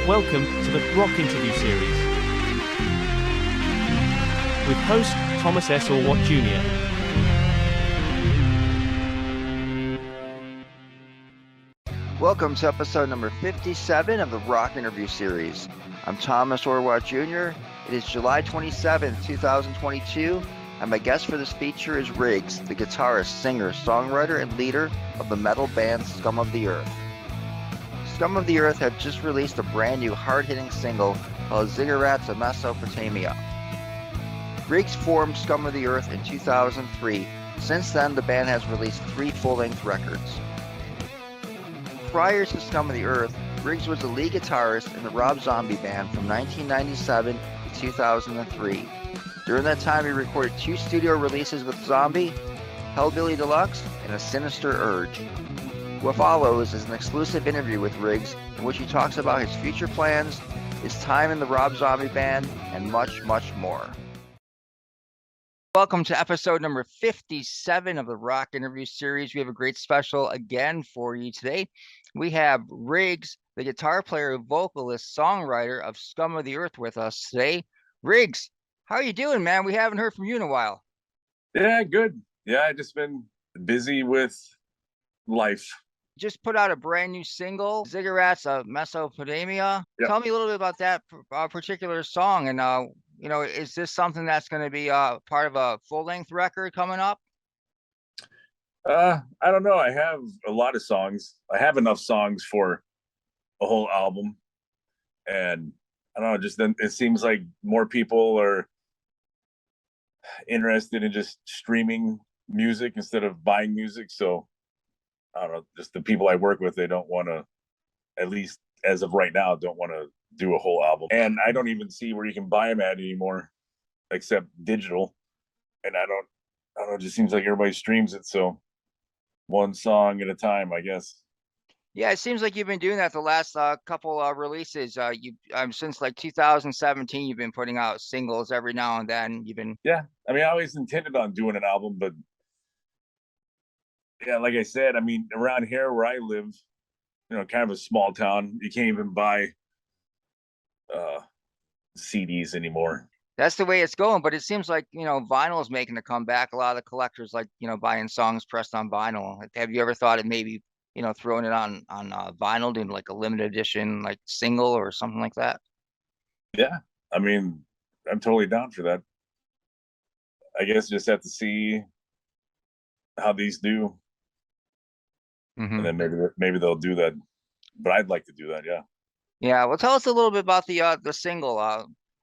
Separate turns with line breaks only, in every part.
Welcome to the Rock Interview Series with host Thomas S. Orwatt Jr.
Welcome to episode number 57 of the Rock Interview Series. I'm Thomas Orwatt Jr. It is July 27th, 2022, and my guest for this feature is Riggs, the guitarist, singer, songwriter, and leader of the metal band Scum of the Earth. Scum of the Earth have just released a brand new hard-hitting single called Ziggurats of Mesopotamia. Riggs formed Scum of the Earth in 2003. Since then, the band has released 3 full-length records. Prior to Scum of the Earth, Riggs was the lead guitarist in the Rob Zombie Band from 1997 to 2003. During that time, he recorded 2 studio releases with Zombie, Hellbilly Deluxe, and A Sinister Urge. What follows is an exclusive interview with Riggs in which he talks about his future plans, his time in the Rob Zombie Band, and much, much more. Welcome to episode number 57 of the Rock Interview Series. We have a great special again for you today. We have Riggs, the guitar player, vocalist, songwriter of Scum of the Earth with us today. Riggs, how are you doing, man? We haven't heard from you in a while.
Yeah, good. Yeah, I just been busy with life.
Just put out a brand new single, Ziggurats of Mesopotamia.
Yep.
Tell me a little bit about that particular song. And, is this something that's going to be part of a full-length record coming up?
I don't know. I have a lot of songs. I have enough songs for a whole album. And I don't know, just then it seems like more people are interested in just streaming music instead of buying music. So I don't know, just the people I work with, they don't want to, at least as of right now, don't want to do a whole album. And I don't even see where you can buy them at anymore, except digital. And I don't know, it just seems like everybody streams it. So one song at a time, I guess.
Yeah, it seems like you've been doing that the last couple releases. Since like 2017, you've been putting out singles every now and then.
Yeah, I mean, I always intended on doing an album, but yeah, like I said, I mean, around here where I live, kind of a small town, you can't even buy CDs anymore.
That's the way it's going, but it seems like, vinyl is making a comeback. A lot of the collectors like, buying songs pressed on vinyl. Have you ever thought of maybe, throwing it on vinyl, doing like a limited edition, like single or something like that?
Yeah, I mean, I'm totally down for that. I guess just have to see how these do.
Mm-hmm.
And then maybe they'll do that, but I'd like to do that. Yeah.
Yeah. Well, tell us a little bit about the single.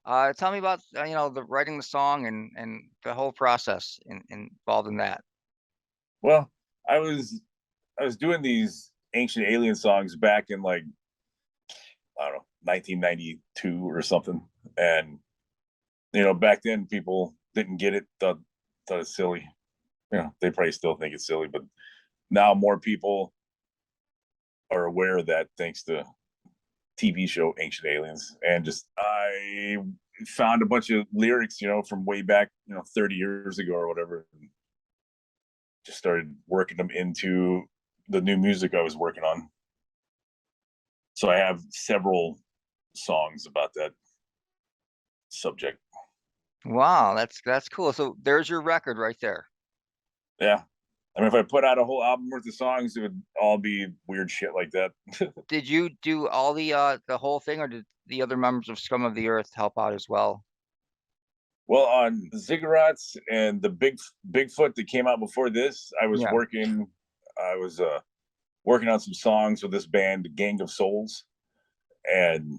Tell me about the writing the song and the whole process involved in that.
Well, I was doing these Ancient Alien songs back in like, I don't know, 1992 or something, and back then people didn't get it, thought it's silly. They probably still think it's silly, but now more people are aware of that thanks to TV show Ancient Aliens. And just I found a bunch of lyrics, from way back, 30 years ago or whatever. And just started working them into the new music I was working on. So I have several songs about that subject.
Wow, that's cool. So there's your record right there.
Yeah. I mean, if I put out a whole album worth of songs, it would all be weird shit like that.
Did you do all the whole thing, or did the other members of Scum of the Earth help out as well?
Well, on Ziggurats and the Bigfoot that came out before this, I was working on some songs with this band, Gang of Souls, and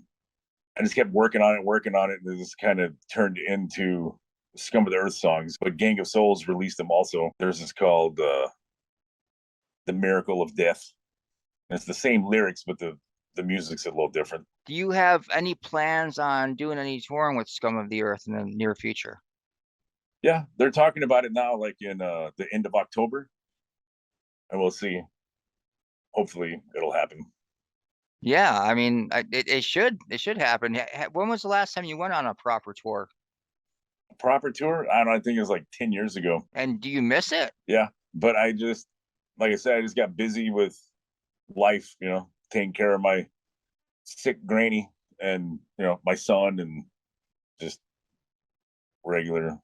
I just kept working on it, and it just kind of turned into Scum of the Earth songs. But Gang of Souls released them also. There's this called The Miracle of Death. And it's the same lyrics, but the music's a little different.
Do you have any plans on doing any touring with Scum of the Earth in the near future?
Yeah, they're talking about it now, like in the end of October, and we'll see. Hopefully it'll happen.
Yeah, I mean, it should happen. When was the last time you went on a proper tour?
A proper tour? I don't know, I think it was like 10 years ago.
And do you miss it?
Yeah, but I just, like I said, I just got busy with life, taking care of my sick granny, and my son, and just regular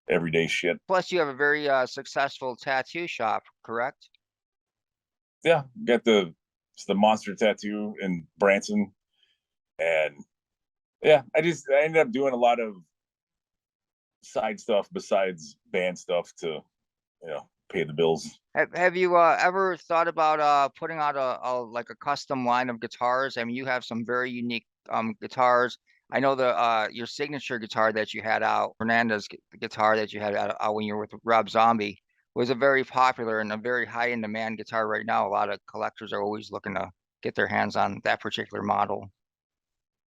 everyday shit.
Plus, you have a very successful tattoo shop, correct?
Yeah, got it's the Monster Tattoo in Branson, and yeah, I ended up doing a lot of side stuff besides band stuff to pay the bills.
Have you ever thought about putting out a custom line of guitars? I mean, you have some very unique guitars. I know the your signature guitar that you had out, Fernandez guitar that you had out when you were with Rob Zombie, was a very popular and a very high in demand guitar right now. A lot of collectors are always looking to get their hands on that particular model.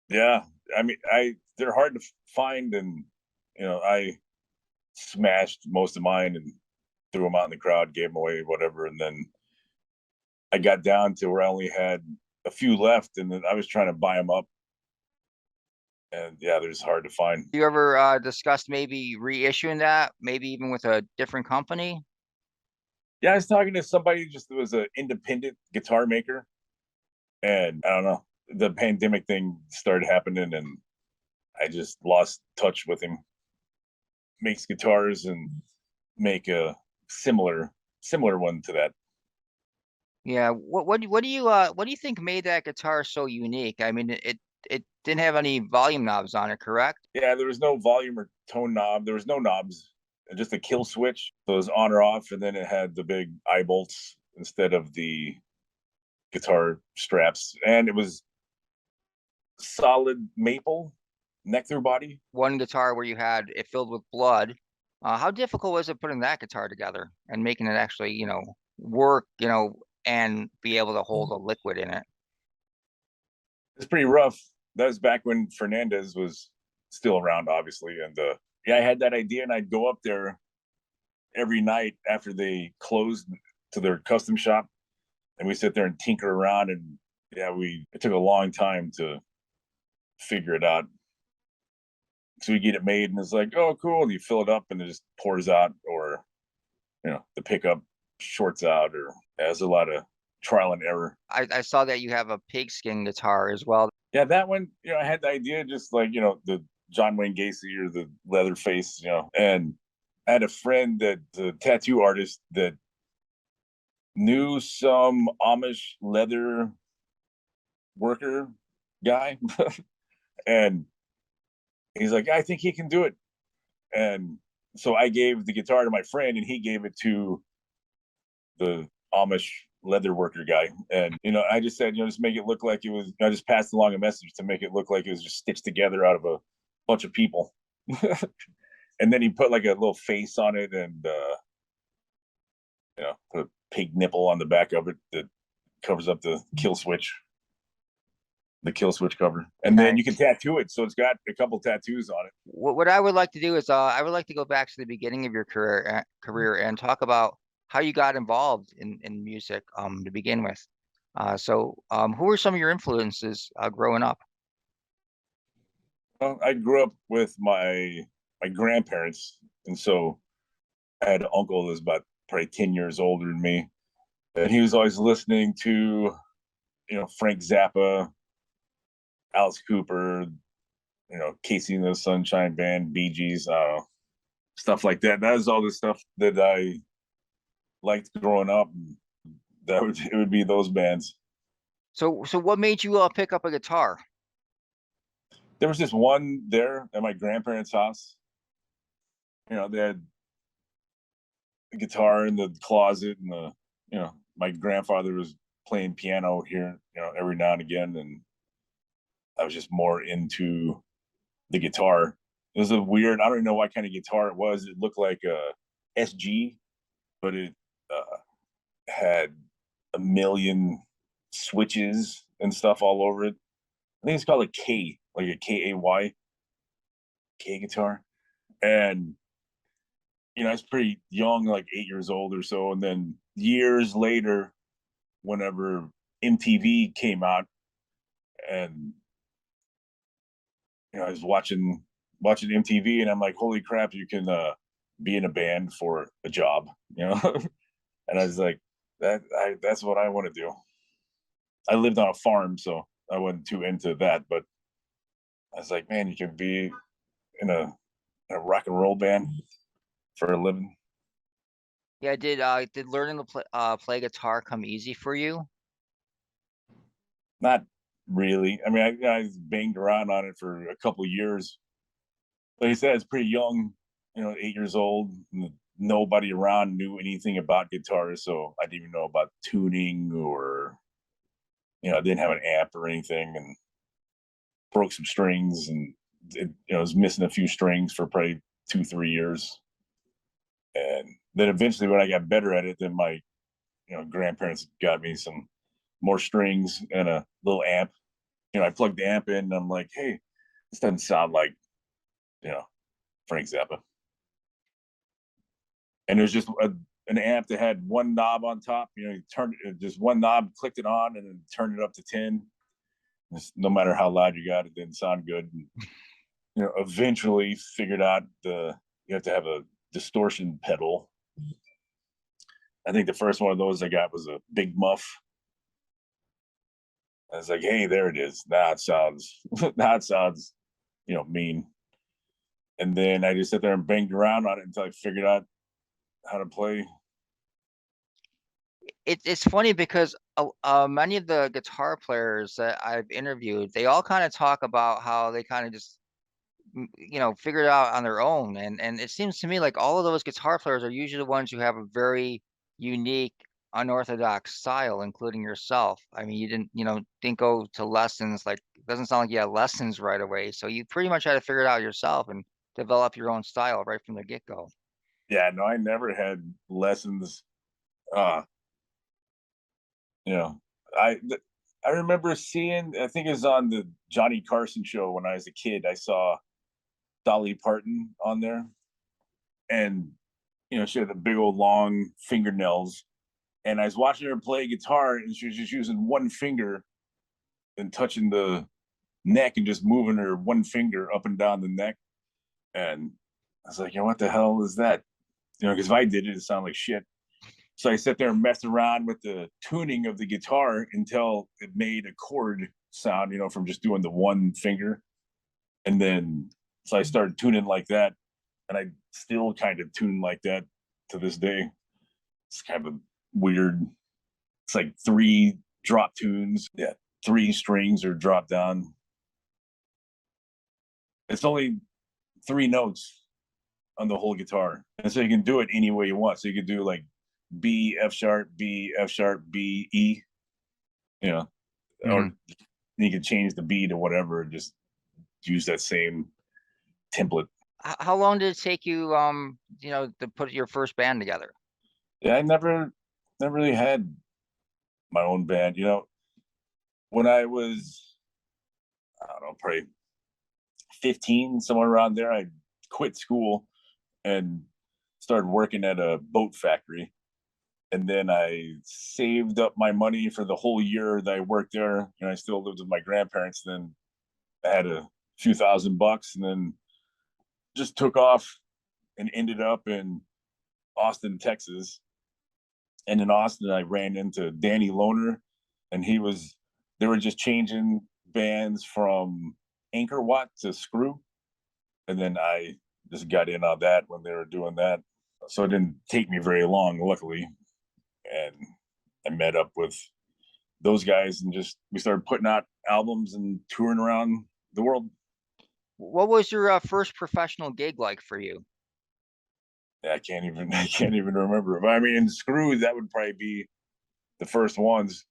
Yeah, I mean, they're hard to find, and I smashed most of mine and threw them out in the crowd, gave them away, whatever. And then I got down to where I only had a few left, and then I was trying to buy them up. And yeah, they're just hard to find.
You ever discussed maybe reissuing that, maybe even with a different company?
Yeah, I was talking to somebody just that was an independent guitar maker, and I don't know, the pandemic thing started happening, and I just lost touch with him. Makes guitars and make a similar one to that.
Yeah, what do you think made that guitar so unique? I mean, it didn't have any volume knobs on it, correct?
Yeah, there was no volume or tone knob. There was no knobs, just a kill switch. So it was on or off, and then it had the big eye bolts instead of the guitar straps, and it was solid maple neck through body.
One guitar where you had it filled with blood. How difficult was it putting that guitar together and making it actually, work, and be able to hold a liquid in it?
It's pretty rough. That was back when Fernandez was still around, obviously. And yeah, I had that idea, and I'd go up there every night after they closed to their custom shop, and we sit there and tinker around. And yeah, it took a long time to figure it out. So we get it made, and it's like, oh, cool. And you fill it up, and it just pours out, or the pickup shorts out, or there's a lot of trial and error.
I saw that you have a pigskin guitar as well.
Yeah, that one, I had the idea, just like, the John Wayne Gacy or the Leatherface, and I had a friend the tattoo artist that knew some Amish leather worker guy. And he's like, I think he can do it. And so I gave the guitar to my friend, and he gave it to the Amish leather worker guy. And I just said, just make it look like it was, I just passed along a message to make it look like it was just stitched together out of a bunch of people. And then he put like a little face on it, and put a pig nipple on the back of it that covers up the kill switch cover. And then you can tattoo it, so it's got a couple tattoos on it.
What I would like to do is I would like to go back to the beginning of your career and talk about how you got involved in music to begin with. So who were some of your influences growing up?
Well, I grew up with my grandparents, and so I had an uncle that was about probably 10 years older than me, and he was always listening to Frank Zappa, Alice Cooper, Casey and the Sunshine Band, Bee Gees, stuff like that. That was all the stuff that I liked growing up. It would be those bands.
So what made you pick up a guitar?
There was just one there at my grandparents' house. They had a guitar in the closet, and my grandfather was playing piano here, every now and again, and I was just more into the guitar. It was a weird, I don't even know what kind of guitar it was. It looked like a SG, but it had a million switches and stuff all over it. I think it's called a K, like a K-A-Y, K guitar. And I was pretty young, like 8 years old or so. And then years later, whenever MTV came out, and I was watching MTV, and I'm like, holy crap, you can be in a band for a job, And I was like, that's what I want to do. I lived on a farm, so I wasn't too into that, but I was like, man, you can be in a rock and roll band for a living.
Yeah, did learning to play guitar come easy for you?
Not really. I mean, I banged around on it for a couple of years. Like I said, I was pretty young, 8 years old. Nobody around knew anything about guitars, so I didn't even know about tuning or, I didn't have an amp or anything, and broke some strings, and was missing a few strings for probably 2, 3 years. And then eventually, when I got better at it, then my grandparents got me some more strings and a little amp. I plugged the amp in, and I'm like, hey, this doesn't sound like Frank Zappa. And it was just an amp that had one knob on top. You turned it, just one knob, clicked it on, and then turned it up to 10. Just, no matter how loud you got, it didn't sound good. And, eventually figured out you have to have a distortion pedal. I think the first one of those I got was a Big Muff. I was like, hey, there it is. Now it sounds, mean. And then I just sat there and banged around on it until I figured out how to play.
It's funny because many of the guitar players that I've interviewed, they all kind of talk about how they kind of just figured it out on their own, and it seems to me like all of those guitar players are usually the ones who have a very unique, unorthodox style, including yourself. I mean, you didn't go to lessons. Like, it doesn't sound like you had lessons right away, so you pretty much had to figure it out yourself and develop your own style right from the get-go.
Yeah, no, I never had lessons. Uh, you know, I I remember seeing, I think it was on the Johnny Carson show when I was a kid. I saw Dolly Parton on there, and she had the big old long fingernails. And I was watching her play guitar, and she was just using one finger and touching the neck and just moving her one finger up and down the neck. And I was like, what the hell is that? Because if I did it, it sounded like shit. So I sat there and messed around with the tuning of the guitar until it made a chord sound, from just doing the one finger. And then, so I started tuning like that. And I still kind of tune like that to this day. It's kind of a weird, it's like 3 drop tunes. Yeah. 3 strings are dropped down. It's only 3 notes on the whole guitar. And so you can do it any way you want. So you could do like B, F sharp, B, F sharp, B, E, or you can change the B to whatever and just use that same template.
How long did it take you, to put your first band together?
Yeah, I never really had my own band. When I was, I don't know, probably 15, somewhere around there, I quit school and started working at a boat factory. And then I saved up my money for the whole year that I worked there. And I still lived with my grandparents. Then I had a few $1,000, and then just took off and ended up in Austin, Texas. And in Austin, I ran into Danny Lohner, and they were just changing bands from Anchor Watt to Screw. And then I just got in on that when they were doing that. So it didn't take me very long, luckily. And I met up with those guys, and we started putting out albums and touring around the world.
What was your first professional gig like for you?
I can't even remember. But I mean, in Screw, that would probably be the first ones.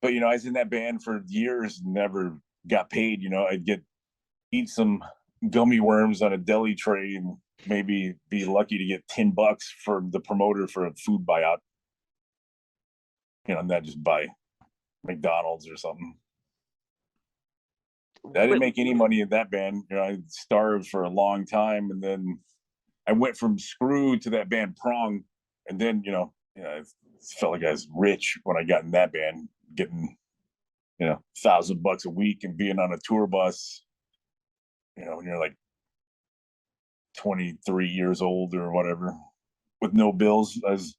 But I was in that band for years, never got paid. I'd eat some gummy worms on a deli tray and maybe be lucky to get $10 for the promoter for a food buyout. And then just buy McDonald's or something. I didn't make any money in that band. I starved for a long time, and then I went from Screw to that band Prong, and then I felt like I was rich when I got in that band, getting $1,000 a week and being on a tour bus. When you're like 23 years old or whatever, with no bills, I was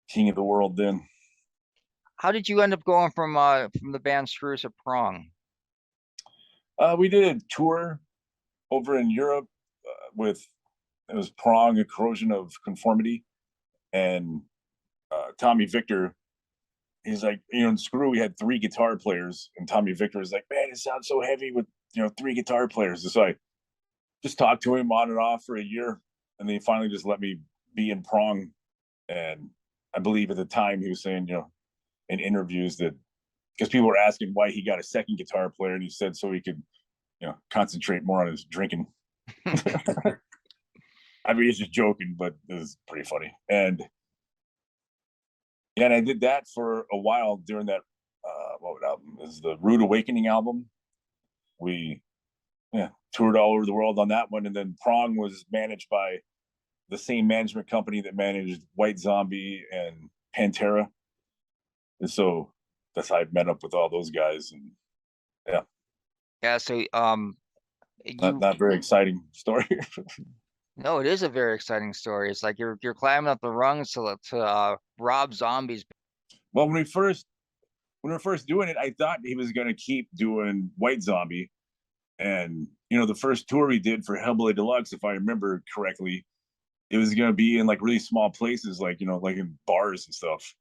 king of the world then.
How did you end up going from the band Screw to Prong?
We did a tour over in Europe with it was Prong, A Corrosion of Conformity, and Tommy Victor. He's like, in Screw, we had 3 guitar players, and Tommy Victor was like, man, it sounds so heavy with 3 guitar players. So I just talked to him on and off for a year, and then he finally just let me be in Prong. And I believe at the time he was saying, in interviews that because people were asking why he got a second guitar player, and he said so he could, concentrate more on his drinking. I mean, he's just joking, but it was pretty funny. And I did that for a while during that. What album is the Rude Awakening album? We toured all over the world on that one, and then Prong was managed by the same management company that managed White Zombie and Pantera, and so that's how I met up with all those guys. And
Yeah, so
not very exciting story.
no, it is a very exciting story. It's like you're climbing up the rungs to Rob Zombie's.
Well, when we were first doing it, I thought he was going to keep doing White Zombie, and the first tour we did for Hellbilly Deluxe, if I remember correctly, it was going to be in like really small places, like like in bars and stuff,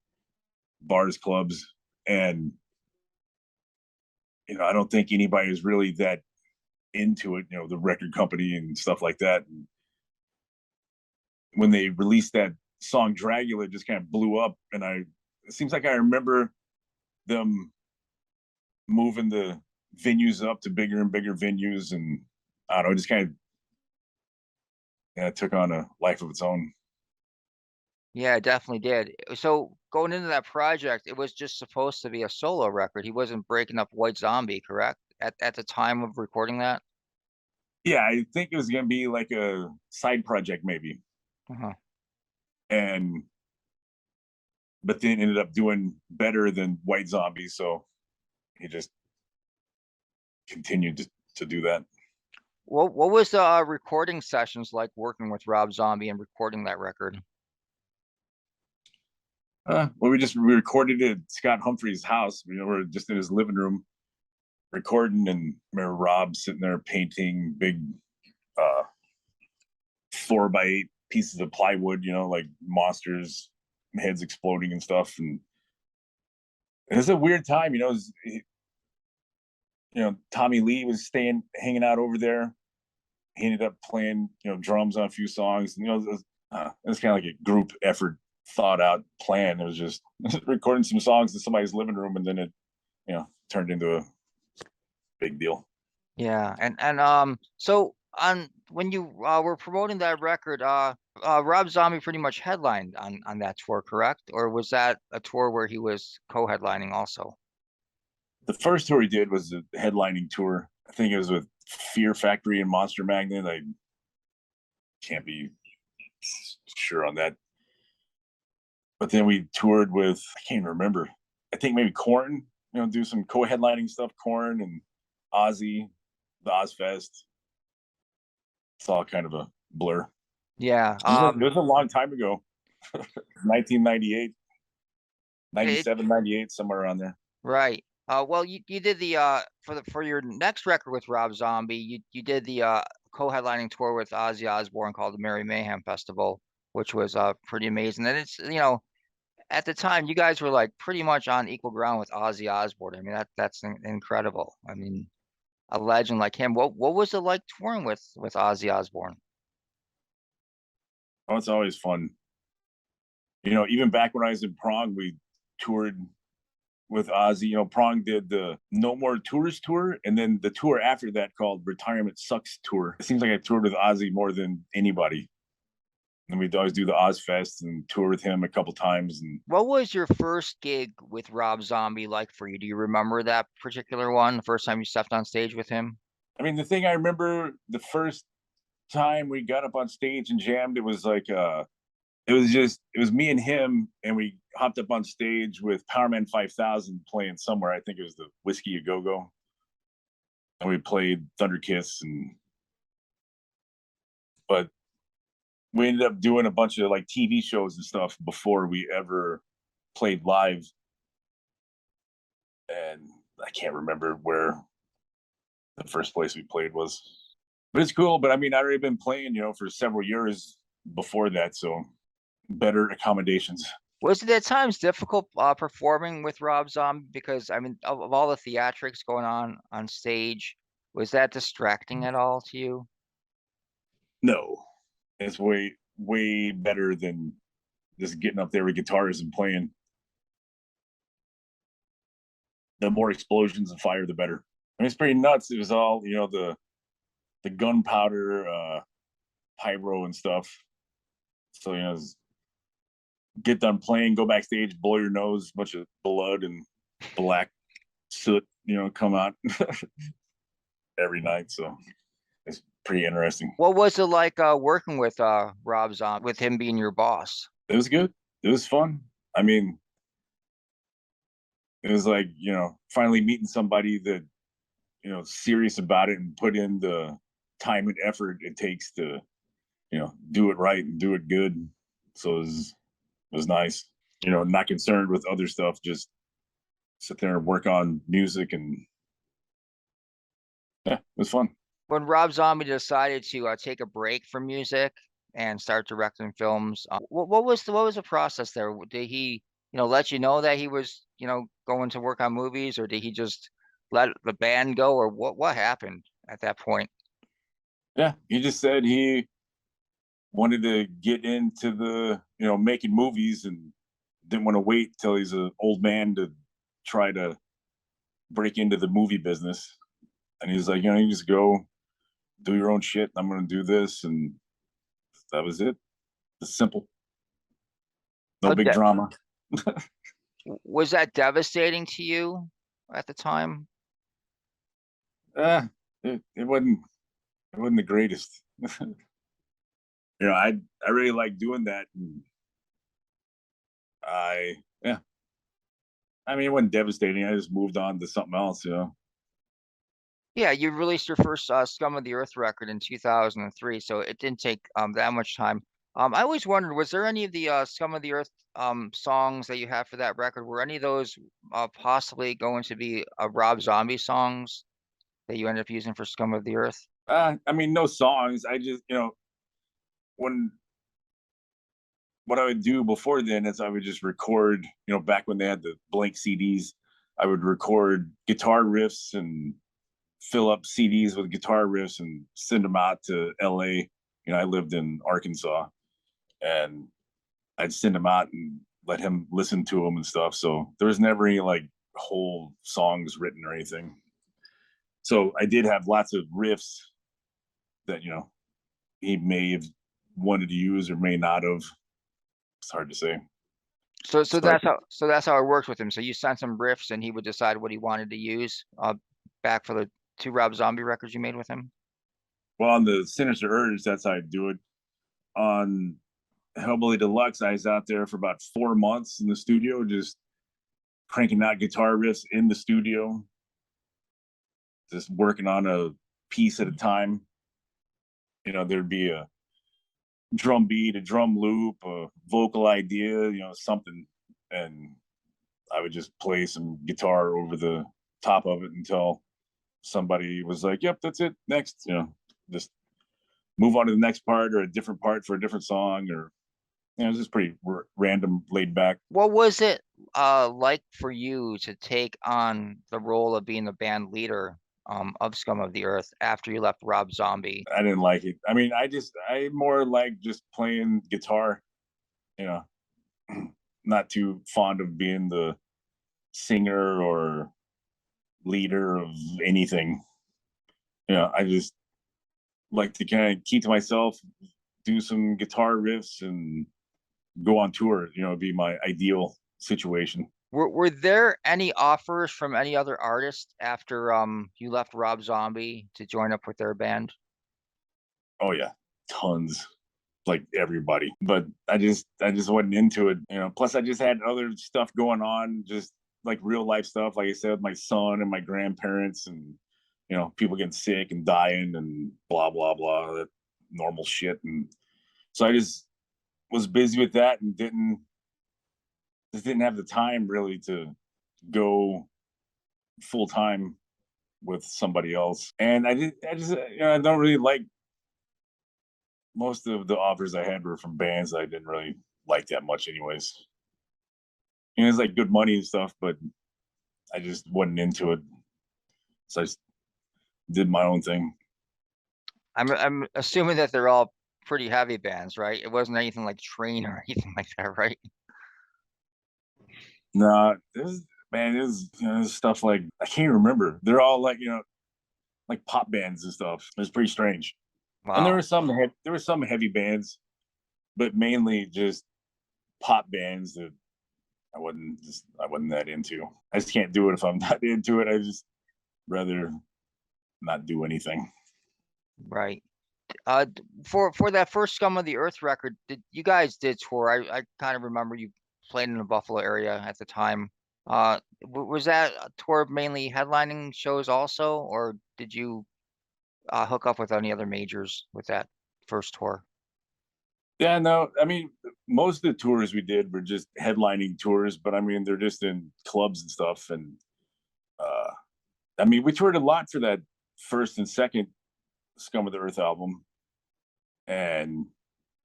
bars, clubs, and I don't think anybody was really that into it, the record company and stuff like that. And when they released that song Dragula, it just kind of blew up, and it seems like I remember them moving the venues up to bigger and bigger venues, and I don't know, it just kind of took on a life of its own.
Yeah, it definitely did. So going into that project, it was just supposed to be a solo record. He wasn't breaking up White Zombie, correct? At the time of recording that?
Yeah, I think it was going to be like a side project maybe.
Uh-huh.
But then ended up doing better than White Zombie, so he just continued to do that.
What was the recording sessions like working with Rob Zombie and recording that record?
Well, we recorded it at Scott Humphrey's house. We're just in his living room recording, and I remember Rob sitting there painting big 4x8 pieces of plywood, like monsters, heads exploding and stuff. And it was a weird time, Tommy Lee was hanging out over there. He ended up playing, drums on a few songs. And, it was kind of like a group effort, thought out plan. It was just recording some songs in somebody's living room, and then it, turned into a big deal.
Yeah, and so when you were promoting that record, Rob Zombie pretty much headlined on that tour, correct? Or was that a tour where he was co-headlining also?
The first tour he did was a headlining tour. I think it was with Fear Factory and Monster Magnet. I can't be sure on that. But then we toured with, I can't even remember. I think maybe Korn, do some co-headlining stuff. Korn and Ozzy, the Ozfest. It's all kind of a blur.
Yeah.
It was a long time ago. 1998, 97, 98, somewhere around there.
Right. Well, you did the for your next record with Rob Zombie, you did the co-headlining tour with Ozzy Osbourne called the Merry Mayhem Festival, which was pretty amazing. And it's at the time you guys were like pretty much on equal ground with Ozzy Osbourne. I mean that's incredible. I mean, a legend like him. What was it like touring with Ozzy Osbourne?
Oh, it's always fun. Even back when I was in Prong, we toured with Ozzy. Prong did the No More Tours tour, and then the tour after that called Retirement Sucks tour. It seems like I toured with Ozzy more than anybody. And we'd always do the Ozfest and tour with him a couple times. And
what was your first gig with Rob Zombie like for you? Do you remember that particular one, the first time you stepped on stage with him?
I mean, the thing I remember, the first time we got up on stage and jammed, it was like it was me and him, and we hopped up on stage with Powerman 5000 playing somewhere. I think it was the Whiskey A Go Go, and we played Thunder Kiss, but we ended up doing a bunch of like TV shows and stuff before we ever played live, and I can't remember where the first place we played was. But it's cool. But I mean, I'd already been playing, for several years before that, so better accommodations.
Was it at times difficult performing with Rob Zombie? Because I mean, of all the theatrics going on stage, was that distracting at all to you?
No, it's way better than just getting up there with guitars and playing. The more explosions and fire, the better. I mean, it's pretty nuts. It was all, the gunpowder, pyro and stuff. So, get done playing, go backstage, blow your nose, bunch of blood and black soot, come out every night. So it's pretty interesting.
What was it like working with Rob Zombie, with him being your boss?
It was good. It was fun. I mean, it was like, finally meeting somebody that, serious about it and put in the time and effort it takes to, do it right and do it good. So it was nice. Not concerned with other stuff, just sit there and work on music, and yeah, it was fun.
When Rob Zombie decided to take a break from music and start directing films, what was the process there? Did he, let you know that he was, going to work on movies, or did he just let the band go, or what happened at that point?
Yeah, he just said he wanted to get into the, making movies, and didn't want to wait till he's an old man to try to break into the movie business. And he's like, you just go do your own shit. I'm going to do this. And that was it. It's simple. No big drama.
Was that devastating to you at the time?
It wasn't the greatest. I really like doing that. And I mean, it wasn't devastating. I just moved on to something else,
Yeah, you released your first Scum of the Earth record in 2003, so it didn't take that much time. I always wondered, was there any of the Scum of the Earth songs that you have for that record? Were any of those possibly going to be Rob Zombie songs that you ended up using for Scum of the Earth?
I mean, no songs. I just, when what I would do before then is I would just record, back when they had the blank CDs, I would record guitar riffs and fill up CDs with guitar riffs and send them out to LA. I lived in Arkansas, and I'd send them out and let him listen to them and stuff. So there was never any like whole songs written or anything. So I did have lots of riffs that, he may have wanted to use or may not have. It's hard to say.
So that's how it worked with him. So you sent some riffs, and he would decide what he wanted to use back for the 2 Rob Zombie records you made with him.
Well, on the Sinister Urge, that's how I do it. On Hellbilly Deluxe, I was out there for about 4 months in the studio, just cranking out guitar riffs in the studio, just working on a piece at a time. There'd be a drum beat, a drum loop, a vocal idea, something, and I would just play some guitar over the top of it until somebody was like, yep, that's it, next. Just move on to the next part, or a different part for a different song, or it was just pretty random, laid back.
What was it like for you to take on the role of being the band leader of Scum of the Earth after you left Rob Zombie?
I didn't like it. I mean, I more like just playing guitar, not too fond of being the singer or leader of anything. I just like to kind of keep to myself, do some guitar riffs, and go on tour. Be my ideal situation.
Were there any offers from any other artists after you left Rob Zombie to join up with their band?
Oh yeah, tons. Like everybody, but I just wasn't into it. Plus I just had other stuff going on, just like real life stuff, like I said, with my son and my grandparents, and people getting sick and dying and blah blah blah, that normal shit. And so I just was busy with that, and didn't have the time really to go full time with somebody else. And I just, I don't really like, most of the offers I had were from bands I didn't really like that much, anyways. It's like good money and stuff, but I just wasn't into it. So I just did my own thing.
I'm assuming that they're all pretty heavy bands, right? It wasn't anything like Train or anything like that, right?
Nah, there's stuff like, I can't remember. They're all like, like pop bands and stuff. It's pretty strange. And
Wow.
there were some heavy bands, but mainly just pop bands that I wasn't that into. I just can't do it if I'm not into it. I just rather not do anything.
Right. For that first Scum of the Earth record, you guys did tour? I kind of remember you played in the Buffalo area at the time. Was that a tour mainly headlining shows also, or did you hook up with any other majors with that first tour?
Yeah, no, I mean, most of the tours we did were just headlining tours, but I mean, they're just in clubs and stuff. And uh, I mean, we toured a lot for that first and second Scum of the Earth album, and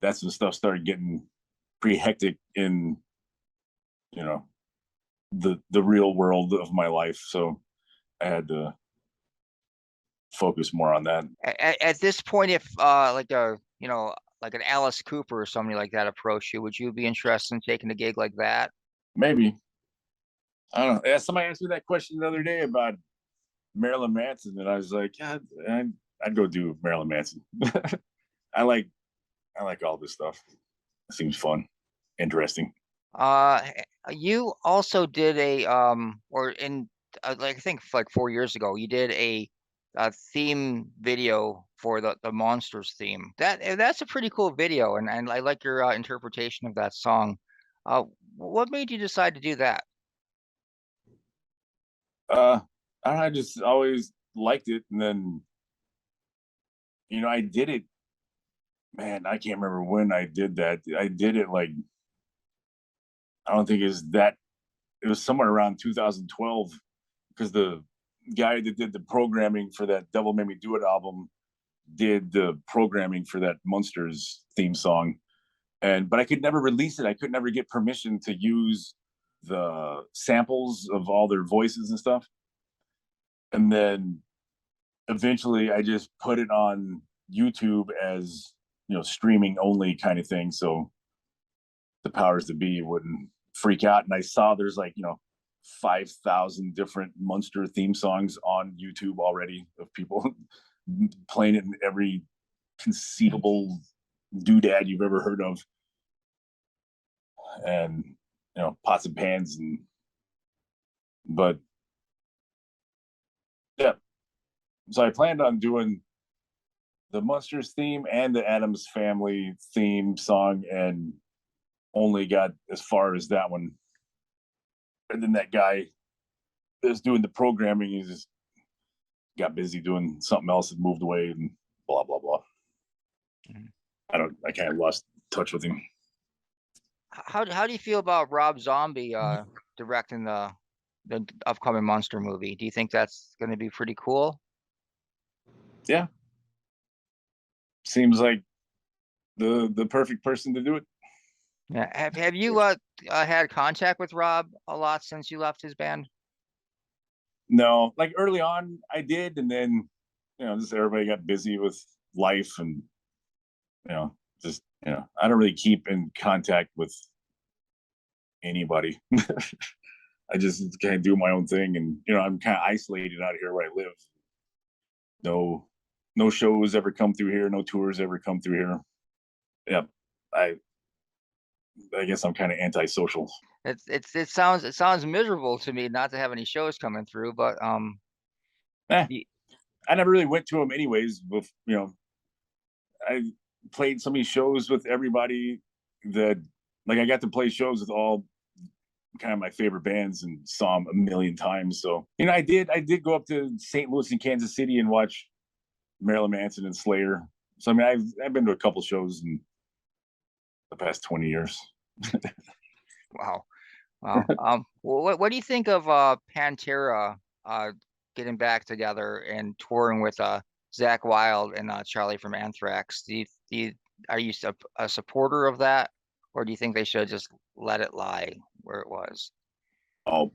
that's when stuff started getting pretty hectic in, you know, the real world of my life. So I had to focus more on that.
At this point, if like a like an Alice Cooper or somebody like that approached you, would you be interested in taking a gig like that?
Maybe, I don't know. Yeah, somebody asked me that question the other day about Marilyn Manson, and I was like, yeah, I'd go do Marilyn Manson. I like all this stuff. It seems fun, interesting.
Uh, you also did a or in like I think like 4 years ago, you did a theme video for the Monsters theme. That's a pretty cool video, and I like your interpretation of that song. What made you decide to do that?
Uh, I just always liked it, and then I did it. Man, I can't remember when I did that. I did it like, I don't think it was somewhere around 2012, because the guy that did the programming for that Devil Made Me Do It album did the programming for that Monsters theme song. But I could never release it. I could never get permission to use the samples of all their voices and stuff. And then eventually I just put it on YouTube as, streaming only kind of thing, so the powers that be wouldn't freak out. And I saw there's like 5,000 different Munster theme songs on YouTube already, of people playing it in every conceivable doodad you've ever heard of, and pots and pans. But yeah, so I planned on doing the Munsters theme and the Addams Family theme song, and only got as far as that one. And then that guy that's doing the programming, he just got busy doing something else and moved away, and blah blah blah. I kind of lost touch with him.
How do you feel about Rob Zombie directing the upcoming Monster movie? Do you think that's going to be pretty cool?
Yeah, seems like the perfect person to do it.
Yeah. Have you had contact with Rob a lot since you left his band?
No, like early on I did, and then just everybody got busy with life, and I don't really keep in contact with anybody. I just kind of do my own thing, and I'm kind of isolated out here where I live. No shows ever come through here, no tours ever come through here. Yeah, I guess I'm kind of antisocial.
It sounds miserable to me not to have any shows coming through, but
I never really went to them anyways. With I played so many shows with everybody that, like, I got to play shows with all kind of my favorite bands and saw them a million times. So I did go up to St. Louis and Kansas City and watch Marilyn Manson and Slayer. So I mean, I've been to a couple shows in the past 20 years.
Wow. What do you think of Pantera
getting back together and touring with Zach Wild and Charlie from Anthrax. Are you a supporter of that, or do you think they should just let it lie where it was?
Oh,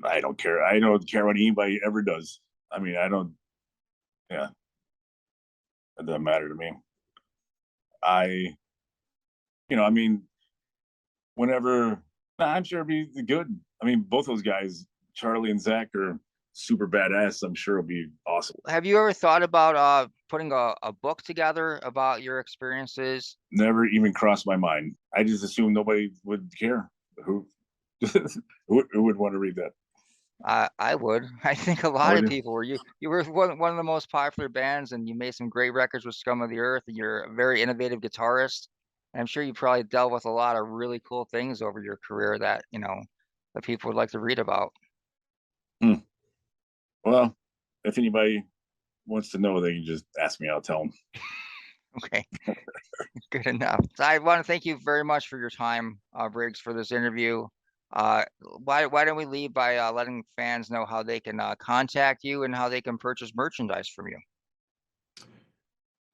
I don't care. I don't care what anybody ever does. I mean, I don't. Yeah, it doesn't matter to me. I mean, whenever I'm sure it'd be good. I mean, both those guys, Charlie and Zach, are super badass. I'm sure it'll be awesome.
Have you ever thought about putting a book together about your experiences?
Never even crossed my mind. I just assumed nobody would care. Who who would want to read that?
I would. I think a lot of people were. You were one of the most popular bands, and you made some great records with Scum of the Earth, and you're a very innovative guitarist. And I'm sure you probably dealt with a lot of really cool things over your career that, that people would like to read about.
Well, if anybody wants to know, they can just ask me. I'll tell them.
Okay, good enough. So I want to thank you very much for your time, Briggs, for this interview. Why don't we leave by letting fans know how they can contact you and how they can purchase merchandise from you?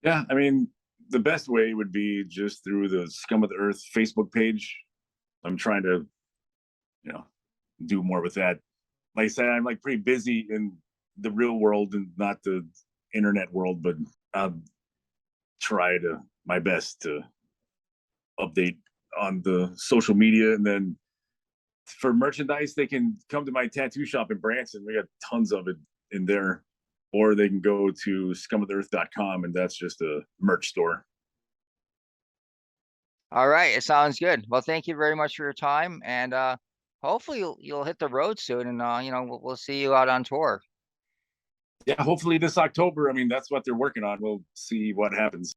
Yeah, I mean, the best way would be just through the Scum of the Earth Facebook page. I'm trying to, do more with that. Like I said, I'm like pretty busy in the real world and not the internet world, but I'll try my best to update on the social media. And then for merchandise, they can come to my tattoo shop in Branson. We got tons of it in there. Or they can go to scumoftheearth.com, and that's just a merch store.
All right, it sounds good. Well, thank you very much for your time, and hopefully you'll hit the road soon, and we'll see you out on tour.
Yeah, hopefully this October. I mean, that's what they're working on. We'll see what happens.